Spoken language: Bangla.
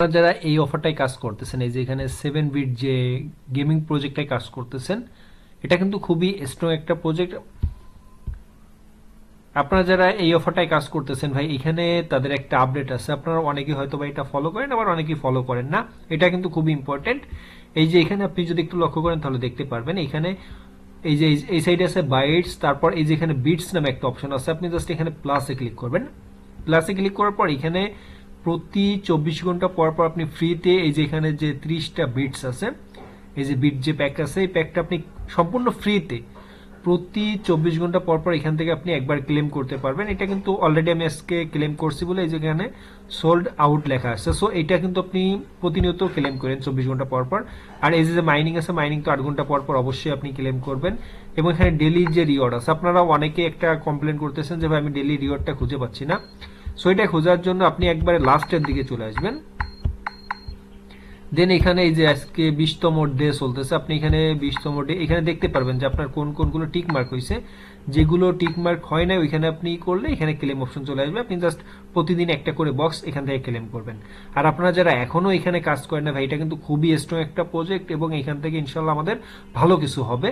আপনারা যারা এই অফারটায় কাজ করতেছেন, এই যে এখানে 7 বিট যে গেমিং প্রজেক্টটায় কাজ করতেছেন, এটা কিন্তু খুবই স্ট্রং একটা প্রজেক্ট। আপনারা যারা এই অফারটায় কাজ করতেছেন ভাই, এখানে তাদের একটা আপডেট আছে, আপনারা অনেকেই হয়তো বা এটা ফলো করেন, আবার অনেকেই ফলো করেন না। এটা কিন্তু খুবই ইম্পর্টেন্ট। এই যে এখানে আপনি যদি একটু লক্ষ্য করেন তাহলে দেখতে পারবেন, এখানে এই যে এই সাইডে আছে বাইটস, তারপর এই যে এখানে বিটস নামে একটা অপশন আছে, আপনি জাস্ট এখানে প্লাসে ক্লিক করবেন। প্লাসে ক্লিক করার পর এখানে প্রতি 24 ঘন্টা পর পর আপনি ফ্রিতে এই যে এখানে যে 30টা বিটস আছে, এই যে বিট যে প্যাক আছে, এই প্যাকটা আপনি সম্পূর্ণ ফ্রিতে প্রতি 24 ঘন্টা পর পর এখান থেকে আপনি একবার ক্লেম করতে পারবেন। এটা কিন্তু অলরেডি আমি আজকে ক্লেম করছি বলে এই যে এখানে সোল্ড আউট লেখা আছে। সো এটা কিন্তু আপনি প্রতিনিয়ত ক্লেম করেন 24 ঘন্টা পর পর। আর এই যে মাইনিং আছে, মাইনিং তো 8 ঘন্টা পর পর অবশ্যই আপনি ক্লেম করবেন। এবং এখানে ডেলি যে রিওয়ার্ড আছে, আপনারা অনেকে একটা কমপ্লেন করতেছেন যে ভাই আমি ডেলি রিওয়ার্ডটা খুঁজে পাচ্ছি না। সো এটা খোঁজার জন্য আপনি একবারে লাস্টের দিকে চলে আসবেন। দেন এখানে এই যে আজকে 20তম ডে চলতেছে, আপনি এখানে 20তম ডে এখানে দেখতে পারবেন যে আপনার কোন কোনগুলো টিক মার্ক হয়েছে। যেগুলো টিক মার্ক হয় না ওইখানে আপনি করলে এখানে ক্লেম অপশন চলে আসবে, আপনি জাস্ট প্রতিদিন একটা করে বক্স এখান থেকে ক্লেম করবেন। আর আপনারা যারা এখনো এখানে কাজ করেন না ভাই, এটা কিন্তু খুবই স্ট্রং একটা প্রজেক্ট এবং এখান থেকে ইনশাল্লাহ আমাদের ভালো কিছু হবে।